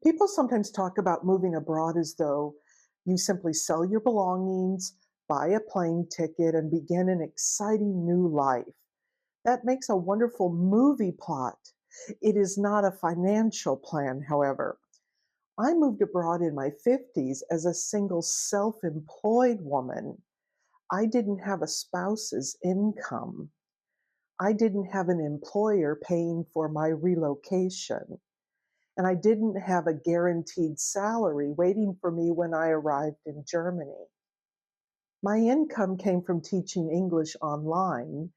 People sometimes talk about moving abroad as though you simply sell your belongings, buy a plane ticket, and begin an exciting new life. That makes a wonderful movie plot. It is not a financial plan, however. I moved abroad in my 50s as a single self employed woman. I didn't have a spouse's income. I didn't have an employer paying for my relocation. And I didn't have a guaranteed salary waiting for me when I arrived in Germany. My income came from teaching English online,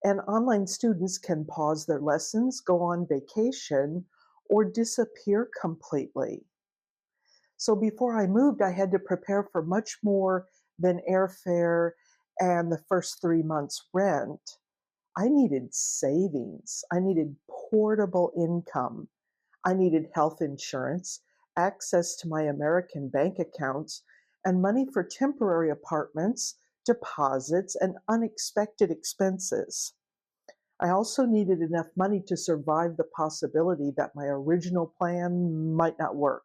and online students can pause their lessons, go on vacation, or disappear completely. So before I moved, I had to prepare for much more than airfare and the first 3 months' rent. I needed savings, I needed portable income. I needed health insurance, access to my American bank accounts, and money for temporary apartments, deposits, and unexpected expenses. I also needed enough money to survive the possibility that my original plan might not work.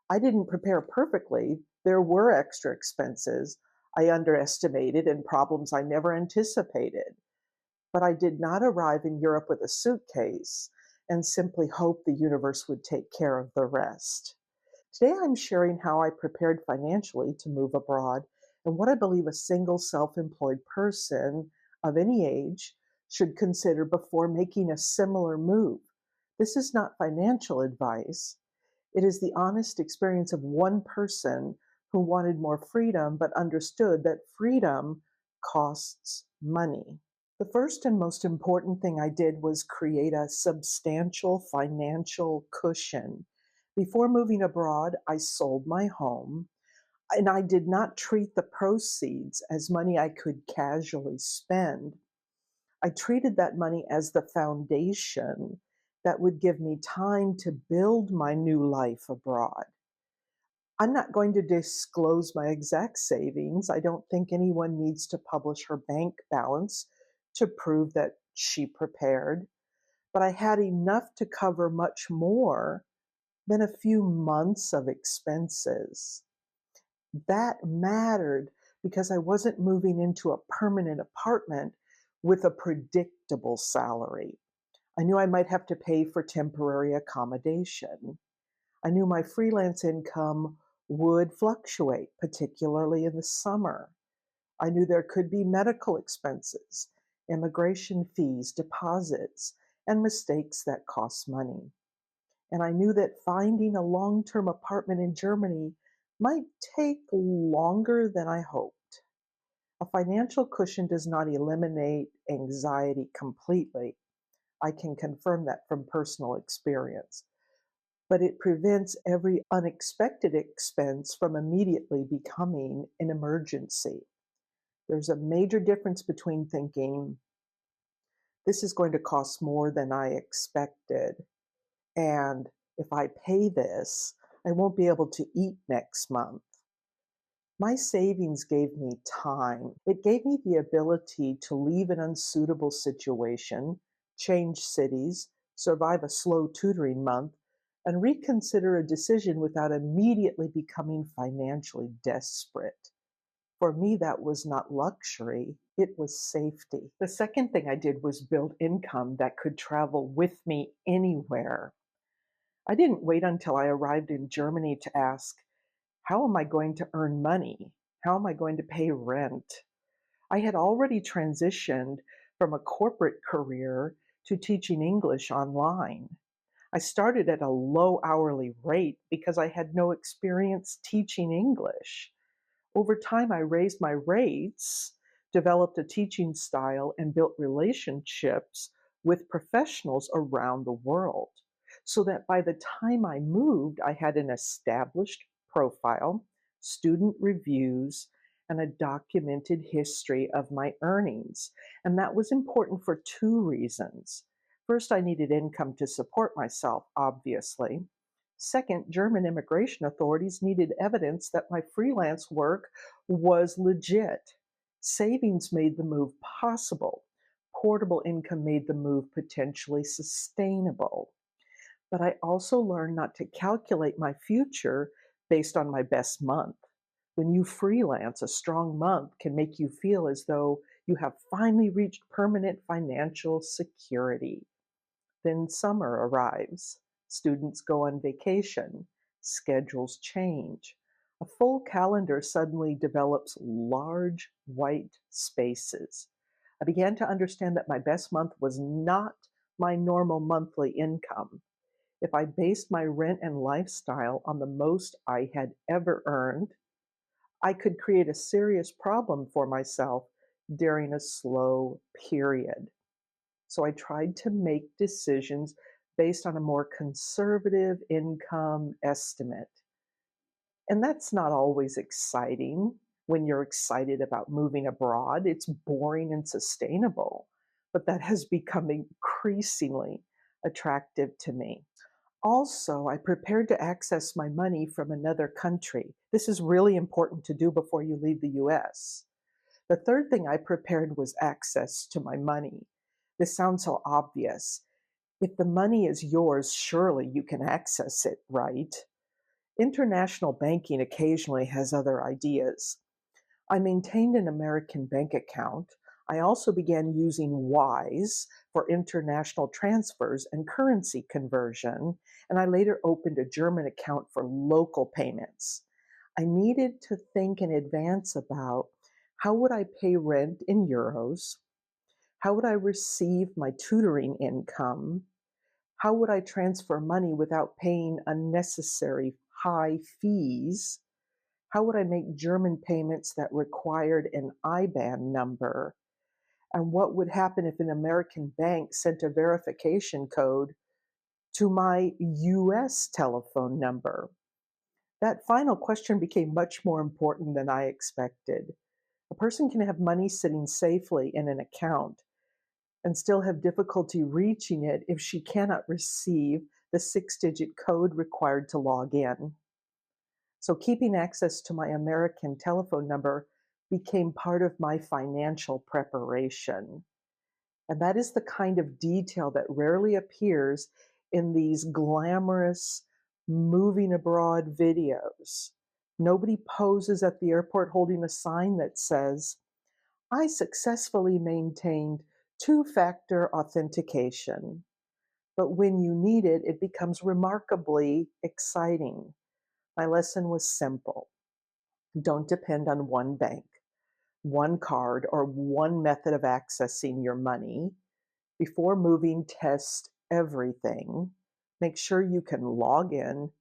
I didn't prepare perfectly. There were extra expenses I underestimated and problems I never anticipated. But I did not arrive in Europe with a suitcase and simply hope the universe would take care of the rest. Today, I'm sharing how I prepared financially to move abroad and what I believe a single self employed person of any age should consider before making a similar move. This is not financial advice, it is the honest experience of one person who wanted more freedom but understood that freedom costs money. The first and most important thing I did was create a substantial financial cushion. Before moving abroad, I sold my home, and I did not treat the proceeds as money I could casually spend. I treated that money as the foundation that would give me time to build my new life abroad. I'm not going to disclose my exact savings. I don't think anyone needs to publish her bank balance to prove that she prepared, but I had enough to cover much more than a few months of expenses. That mattered because I wasn't moving into a permanent apartment with a predictable salary. I knew I might have to pay for temporary accommodation. I knew my freelance income would fluctuate, particularly in the summer. I knew there could be medical expenses, immigration fees, deposits, and mistakes that cost money. And I knew that finding a long term apartment in Germany might take longer than I hoped. A financial cushion does not eliminate anxiety completely. I can confirm that from personal experience, but it prevents every unexpected expense from immediately becoming an emergency. There's a major difference between thinking, this is going to cost more than I expected, and if I pay this, I won't be able to eat next month. My savings gave me time. It gave me the ability to leave an unsuitable situation, change cities, survive a slow tutoring month, and reconsider a decision without immediately becoming financially desperate. For me, that was not luxury, it was safety. The second thing I did was build income that could travel with me anywhere. I didn't wait until I arrived in Germany to ask, how am I going to earn money? How am I going to pay rent? I had already transitioned from a corporate career to teaching English online. I started at a low hourly rate because I had no experience teaching English. Over time, I raised my rates, developed a teaching style, and built relationships with professionals around the world. So that by the time I moved, I had an established profile, student reviews, and a documented history of my earnings. And that was important for two reasons. First, I needed income to support myself, obviously. Second, German immigration authorities needed evidence that my freelance work was legit. Savings made the move possible. Portable income made the move potentially sustainable. But I also learned not to calculate my future based on my best month. When you freelance, a strong month can make you feel as though you have finally reached permanent financial security. Then summer arrives. Students go on vacation. Schedules change. A full calendar suddenly develops large white spaces. I began to understand that my best month was not my normal monthly income. If I based my rent and lifestyle on the most I had ever earned, I could create a serious problem for myself during a slow period. So I tried to make decisions based on a more conservative income estimate. And that's not always exciting when you're excited about moving abroad. It's boring and sustainable, but that has become increasingly attractive to me. Also, I prepared to access my money from another country. This is really important to do before you leave the US. The third thing I prepared was access to my money. This sounds so obvious. If the money is yours, surely you can access it, right? International banking occasionally has other ideas. I maintained an American bank account. I also began using Wise for international transfers and currency conversion, and I later opened a German account for local payments. I needed to think in advance about how would I pay rent in euros? How would I receive my tutoring income? How would I transfer money without paying unnecessary high fees? How would I make German payments that required an IBAN number? And what would happen if an American bank sent a verification code to my US telephone number? That final question became much more important than I expected. A person can have money sitting safely in an account and still have difficulty reaching it if she cannot receive the 6-digit code required to log in. So keeping access to my American telephone number became part of my financial preparation. And that is the kind of detail that rarely appears in these glamorous moving abroad videos. Nobody poses at the airport holding a sign that says, I successfully maintained two-factor authentication. But when you need it, it becomes remarkably exciting. My lesson was simple. Don't depend on one bank, one card, or one method of accessing your money. Before moving, test everything. Make sure you can log in.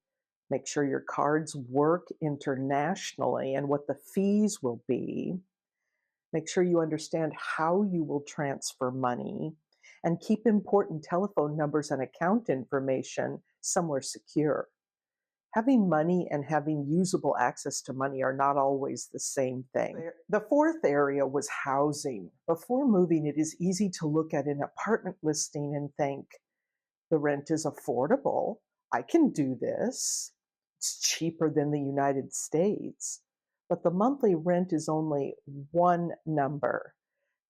Make sure your cards work internationally and what the fees will be. Make sure you understand how you will transfer money. And keep important telephone numbers and account information somewhere secure. Having money and having usable access to money are not always the same thing. The fourth area was housing. Before moving, it is easy to look at an apartment listing and think, the rent is affordable. I can do this. It's cheaper than the United States. But the monthly rent is only one number.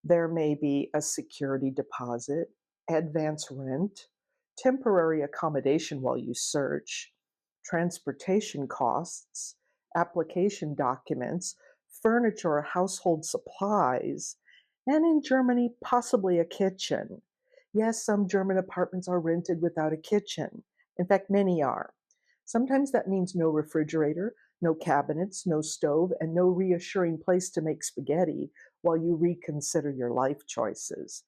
There may be a security deposit, advance rent, temporary accommodation while you search, transportation costs, application documents, furniture or household supplies, and in Germany, possibly a kitchen. Yes, some German apartments are rented without a kitchen. In fact, many are. Sometimes that means no refrigerator, no cabinets, no stove, and no reassuring place to make spaghetti while you reconsider your life choices.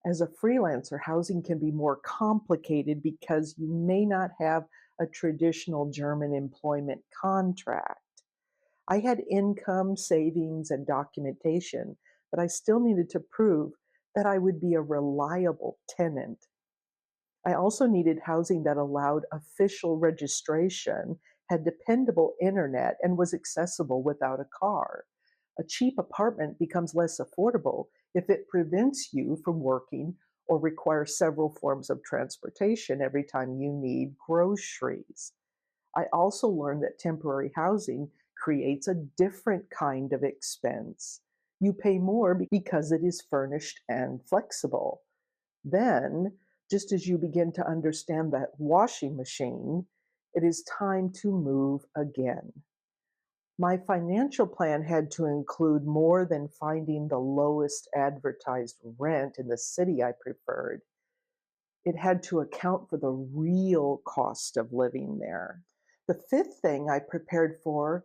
As a freelancer, housing can be more complicated because you may not have a traditional German employment contract. I had income, savings, and documentation, but I still needed to prove that I would be a reliable tenant. I also needed housing that allowed official registration, had dependable internet, and was accessible without a car. A cheap apartment becomes less affordable if it prevents you from working or requires several forms of transportation every time you need groceries. I also learned that temporary housing creates a different kind of expense. You pay more because it is furnished and flexible. Then Just as you begin to understand that washing machine, it is time to move again. My financial plan had to include more than finding the lowest advertised rent in the city I preferred. It had to account for the real cost of living there. The fifth thing I prepared for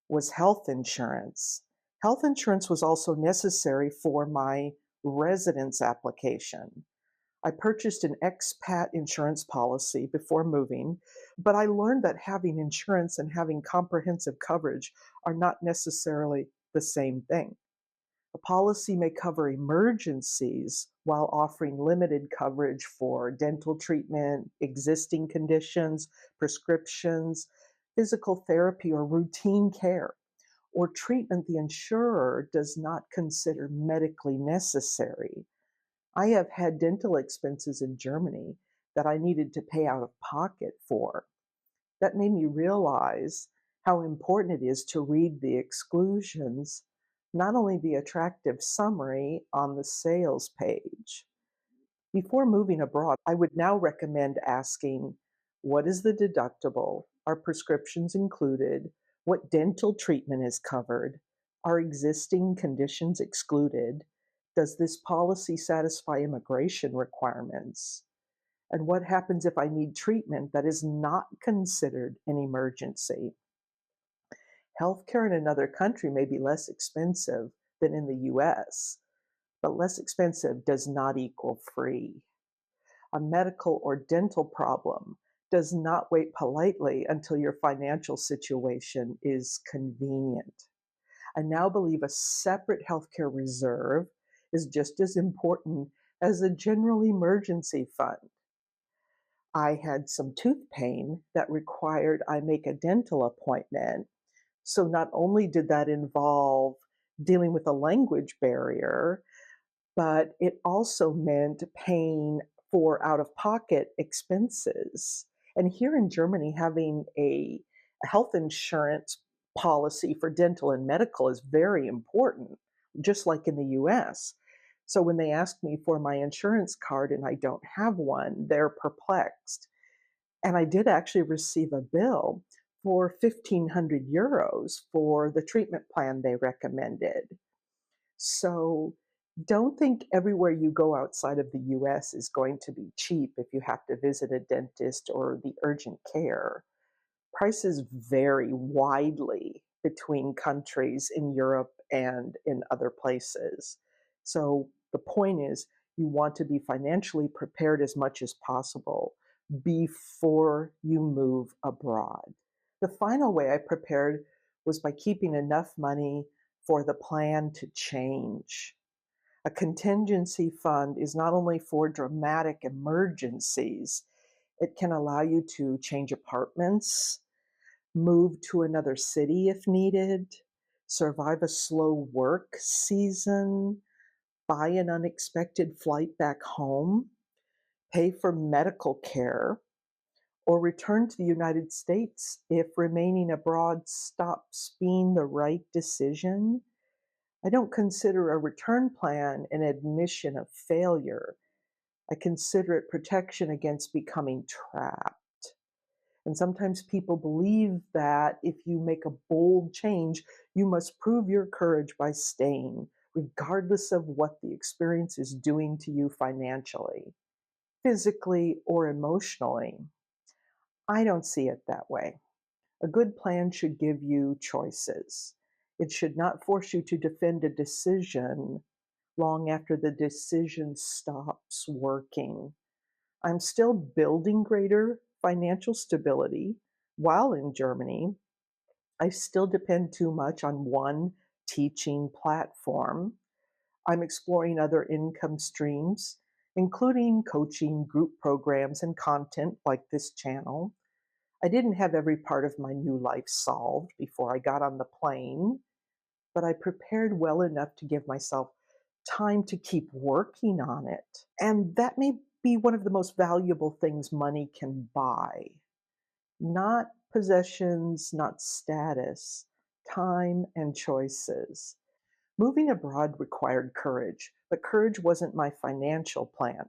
was health insurance. Health insurance was also necessary for my residence application. I purchased an expat insurance policy before moving, but I learned that having insurance and having comprehensive coverage are not necessarily the same thing. A policy may cover emergencies while offering limited coverage for dental treatment, existing conditions, prescriptions, physical therapy, or routine care, or treatment the insurer does not consider medically necessary. I have had dental expenses in Germany that I needed to pay out of pocket for. That made me realize how important it is to read the exclusions, not only the attractive summary on the sales page. Before moving abroad, I would now recommend asking, what is the deductible? Are prescriptions included? What dental treatment is covered? Are existing conditions excluded? Does this policy satisfy immigration requirements? And what happens if I need treatment that is not considered an emergency? Healthcare in another country may be less expensive than in the US, but less expensive does not equal free. A medical or dental problem does not wait politely until your financial situation is convenient. I now believe a separate healthcare reserve is just as important as a general emergency fund. I had some tooth pain that required I make a dental appointment. So not only did that involve dealing with a language barrier, but it also meant paying for out of pocket expenses. And here in Germany, having a health insurance policy for dental and medical is very important, just like in the US. So when they ask me for my insurance card and I don't have one, they're perplexed. And I did actually receive a bill for 1,500 euros for the treatment plan they recommended. So don't think everywhere you go outside of the US is going to be cheap if you have to visit a dentist or the urgent care. Prices vary widely between countries in Europe and in other places. So the point is, you want to be financially prepared as much as possible before you move abroad. The final way I prepared was by keeping enough money for the plan to change. A contingency fund is not only for dramatic emergencies, it can allow you to change apartments, move to another city if needed, survive a slow work season, buy an unexpected flight back home, pay for medical care, or return to the United States if remaining abroad stops being the right decision. I don't consider a return plan an admission of failure. I consider it protection against becoming trapped. And sometimes people believe that if you make a bold change, you must prove your courage by staying, regardless of what the experience is doing to you financially, physically, or emotionally. I don't see it that way. A good plan should give you choices. It should not force you to defend a decision long after the decision stops working. I'm still building greater financial stability while in Germany. I still depend too much on one teaching platform. I'm exploring other income streams, including coaching, group programs, and content like this channel. I didn't have every part of my new life solved before I got on the plane, but I prepared well enough to give myself time to keep working on it. And that may be one of the most valuable things money can buy. Not possessions, not status, time and choices. Moving abroad required courage, but courage wasn't my financial plan.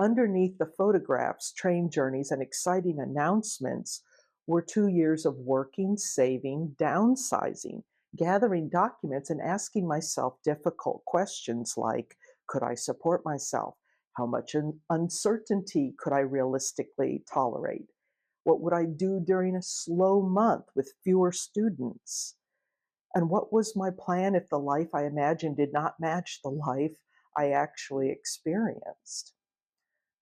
Underneath the photographs, train journeys, and exciting announcements were 2 years of working, saving, downsizing, gathering documents, and asking myself difficult questions like, could I support myself? How much uncertainty could I realistically tolerate? What would I do during a slow month with fewer students? And what was my plan if the life I imagined did not match the life I actually experienced?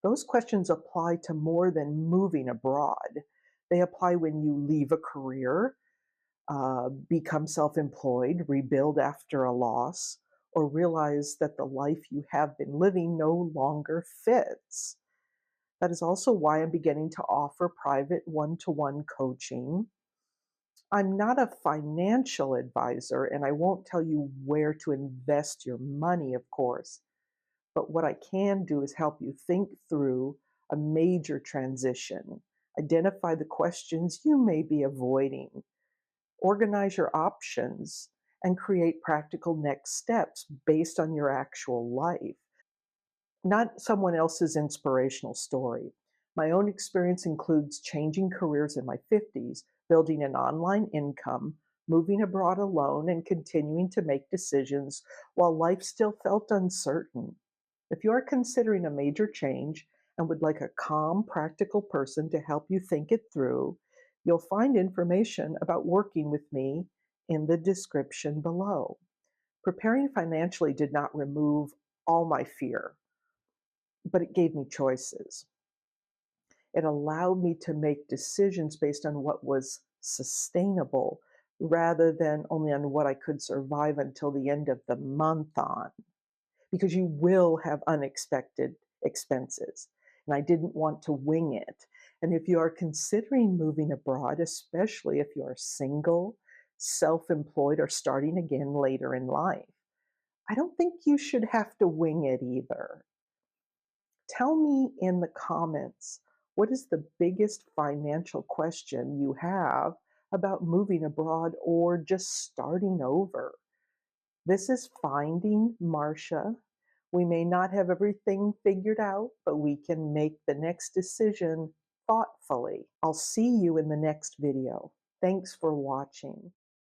Those questions apply to more than moving abroad. They apply when you leave a career, become self employed, rebuild after a loss, or realize that the life you have been living no longer fits. That is also why I'm beginning to offer private one to one coaching. I'm not a financial advisor, and I won't tell you where to invest your money, of course. But what I can do is help you think through a major transition, identify the questions you may be avoiding, organize your options, and create practical next steps based on your actual life, not someone else's inspirational story. My own experience includes changing careers in my 50s, building an online income, moving abroad alone, and continuing to make decisions while life still felt uncertain. If you are considering a major change and would like a calm, practical person to help you think it through, you'll find information about working with me in the description below. Preparing financially did not remove all my fear, but it gave me choices. It allowed me to make decisions based on what was sustainable rather than only on what I could survive until the end of the month on, because you will have unexpected expenses. And I didn't want to wing it. And if you are considering moving abroad, especially if you are single, self employed, or starting again later in life, I don't think you should have to wing it either. Tell me in the comments, what is the biggest financial question you have about moving abroad or just starting over? This is Finding Marcia. We may not have everything figured out, but we can make the next decision thoughtfully. I'll see you in the next video. Thanks for watching.